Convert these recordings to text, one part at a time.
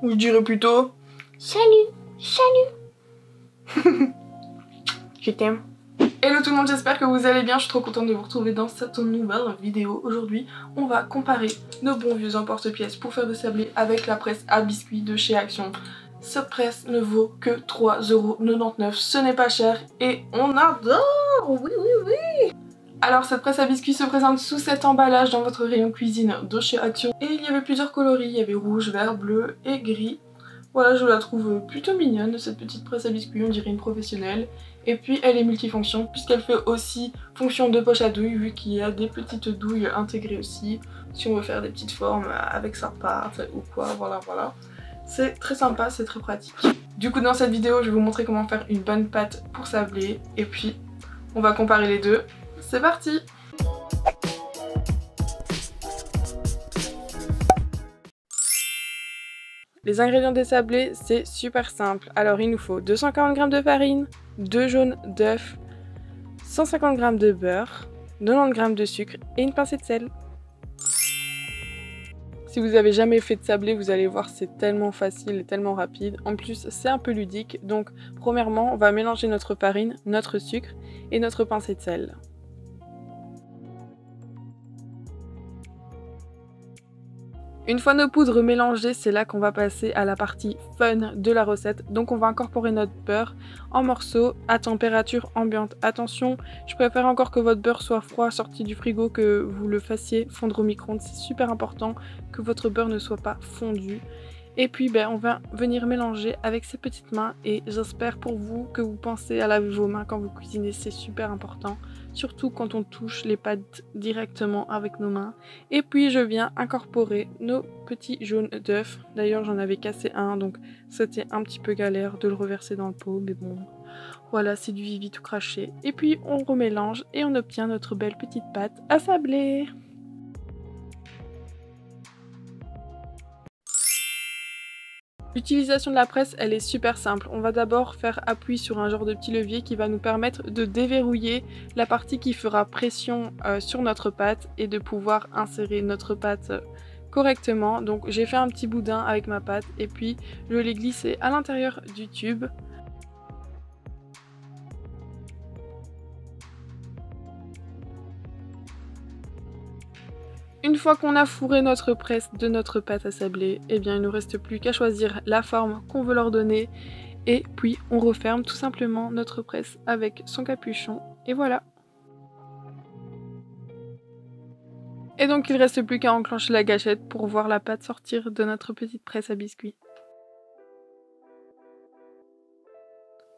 Ou je dirais plutôt salut, salut. Je t'aime. Hello tout le monde, j'espère que vous allez bien. Je suis trop contente de vous retrouver dans cette nouvelle vidéo. Aujourd'hui, on va comparer nos bons vieux emporte-pièces pour faire des sablés avec la presse à biscuits de chez Action. Cette presse ne vaut que 3,99 €. Ce n'est pas cher et on adore. Oui, oui, oui. Alors cette presse à biscuits se présente sous cet emballage dans votre rayon cuisine de chez Action. Et il y avait plusieurs coloris, il y avait rouge, vert, bleu et gris. Voilà, je la trouve plutôt mignonne cette petite presse à biscuits, on dirait une professionnelle. Et puis elle est multifonction puisqu'elle fait aussi fonction de poche à douille vu qu'il y a des petites douilles intégrées aussi. Si on veut faire des petites formes avec sa pâte ou quoi, voilà. C'est très sympa, c'est très pratique. Du coup dans cette vidéo je vais vous montrer comment faire une bonne pâte pour sablé. Et puis on va comparer les deux. C'est parti! Les ingrédients des sablés, c'est super simple. Alors il nous faut 240 g de farine, 2 jaunes d'œufs, 150 g de beurre, 90 g de sucre et une pincée de sel. Si vous avez jamais fait de sablé, vous allez voir c'est tellement facile et tellement rapide. En plus c'est un peu ludique. Donc premièrement on va mélanger notre farine, notre sucre et notre pincée de sel. Une fois nos poudres mélangées, c'est là qu'on va passer à la partie fun de la recette. Donc on va incorporer notre beurre en morceaux à température ambiante. Attention, je préfère encore que votre beurre soit froid sorti du frigo, que vous le fassiez fondre au micro-ondes. C'est super important que votre beurre ne soit pas fondu. Et puis on va venir mélanger avec ses petites mains et j'espère pour vous que vous pensez à laver vos mains quand vous cuisinez, c'est super important. Surtout quand on touche les pâtes directement avec nos mains. Et puis je viens incorporer nos petits jaunes d'œufs. D'ailleurs j'en avais cassé un donc c'était un petit peu galère de le reverser dans le pot, mais bon voilà, c'est du vivi tout craché. Et puis on remélange et on obtient notre belle petite pâte à sabler. L'utilisation de la presse, elle est super simple. On va d'abord faire appui sur un genre de petit levier qui va nous permettre de déverrouiller la partie qui fera pression sur notre pâte et de pouvoir insérer notre pâte correctement. Donc j'ai fait un petit boudin avec ma pâte et puis je l'ai glissé à l'intérieur du tube. Une fois qu'on a fourré notre presse de notre pâte à sablé, eh bien il ne nous reste plus qu'à choisir la forme qu'on veut leur donner et puis on referme tout simplement notre presse avec son capuchon et voilà. Et donc il ne reste plus qu'à enclencher la gâchette pour voir la pâte sortir de notre petite presse à biscuits.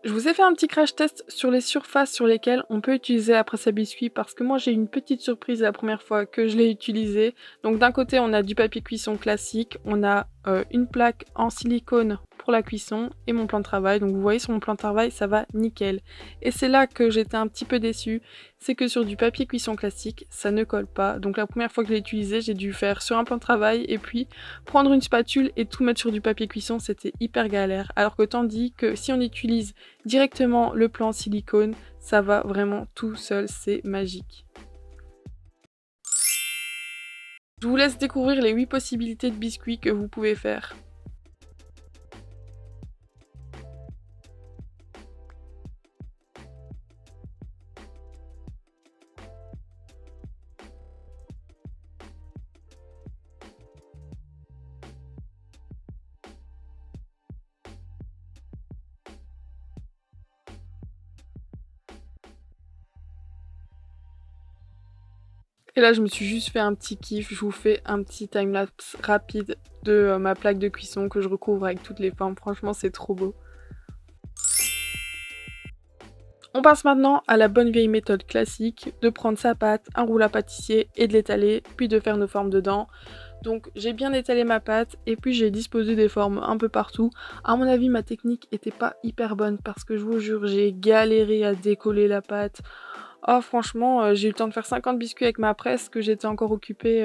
Je vous ai fait un petit crash test sur les surfaces sur lesquelles on peut utiliser la presse à biscuits parce que moi j'ai eu une petite surprise la première fois que je l'ai utilisée. Donc d'un côté on a du papier cuisson classique, on a une plaque en silicone pour la cuisson et mon plan de travail. Donc vous voyez sur mon plan de travail ça va nickel. Et c'est là que j'étais un petit peu déçue, c'est que sur du papier cuisson classique ça ne colle pas. Donc la première fois que je l'ai utilisé j'ai dû faire sur un plan de travail et puis prendre une spatule et tout mettre sur du papier cuisson, c'était hyper galère. Alors que tandis que si on utilise directement le plan silicone, ça va vraiment tout seul, c'est magique. Je vous laisse découvrir les 8 possibilités de biscuits que vous pouvez faire. Et là je me suis juste fait un petit kiff, je vous fais un petit timelapse rapide de ma plaque de cuisson que je recouvre avec toutes les formes, franchement c'est trop beau. On passe maintenant à la bonne vieille méthode classique de prendre sa pâte, un rouleau à pâtissier et de l'étaler, puis de faire nos formes dedans. Donc j'ai bien étalé ma pâte et puis j'ai disposé des formes un peu partout. À mon avis ma technique était pas hyper bonne parce que je vous jure j'ai galéré à décoller la pâte. Oh franchement j'ai eu le temps de faire 50 biscuits avec ma presse que j'étais encore occupée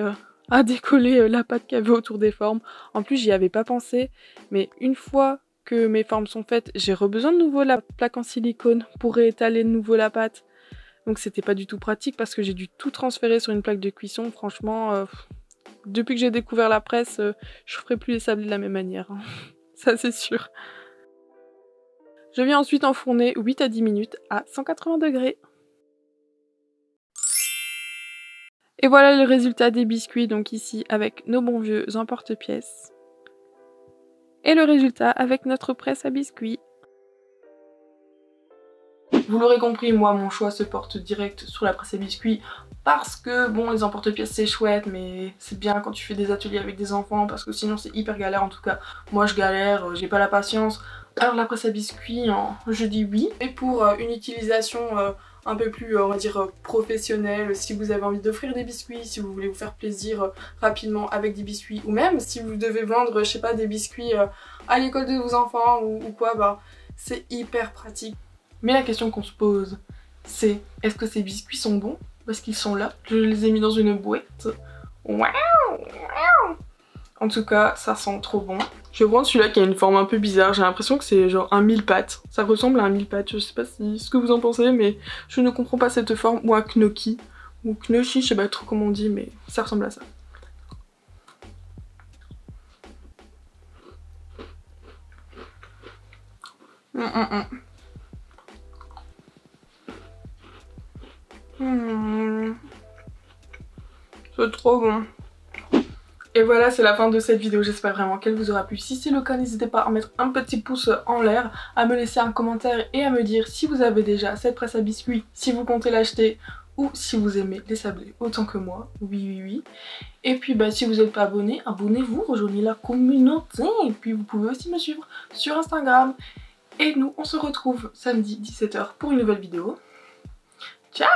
à décoller la pâte qu'il y avait autour des formes. En plus j'y avais pas pensé, mais une fois que mes formes sont faites, j'ai besoin de nouveau la plaque en silicone pour réétaler de nouveau la pâte. Donc c'était pas du tout pratique parce que j'ai dû tout transférer sur une plaque de cuisson. Franchement, depuis que j'ai découvert la presse, je ferai plus les sablés de la même manière. ça c'est sûr. Je viens ensuite enfourner 8 à 10 minutes à 180 degrés. Et voilà le résultat des biscuits, donc ici avec nos bons vieux emporte-pièces. Et le résultat avec notre presse à biscuits. Vous l'aurez compris, moi mon choix se porte direct sur la presse à biscuits parce que bon, les emporte-pièces c'est chouette, mais c'est bien quand tu fais des ateliers avec des enfants parce que sinon c'est hyper galère. En tout cas moi je galère, j'ai pas la patience. Alors la presse à biscuits, je dis oui. Et pour une utilisation un peu plus on va dire professionnelle, si vous avez envie d'offrir des biscuits, si vous voulez vous faire plaisir rapidement avec des biscuits, ou même si vous devez vendre je sais pas des biscuits à l'école de vos enfants ou quoi, bah c'est hyper pratique. Mais la question qu'on se pose, c'est est-ce que ces biscuits sont bons? Parce qu'ils sont là, je les ai mis dans une boîte. En tout cas, ça sent trop bon. Je vais prendre celui-là qui a une forme un peu bizarre, j'ai l'impression que c'est genre un mille-pattes. Ça ressemble à un mille-pattes, je sais pas ce que vous en pensez, mais je ne comprends pas cette forme. Ou un gnocchi, ou gnocchi, je sais pas trop comment on dit, mais ça ressemble à ça. C'est trop bon. Et voilà, c'est la fin de cette vidéo, j'espère vraiment qu'elle vous aura plu. Si c'est le cas, n'hésitez pas à mettre un petit pouce en l'air, à me laisser un commentaire et à me dire si vous avez déjà cette presse à biscuits, si vous comptez l'acheter ou si vous aimez les sablés autant que moi. Oui. Et puis bah si vous n'êtes pas abonné, abonnez-vous, rejoignez la communauté. Et puis vous pouvez aussi me suivre sur Instagram. Et nous, on se retrouve samedi 17 h pour une nouvelle vidéo. Ciao!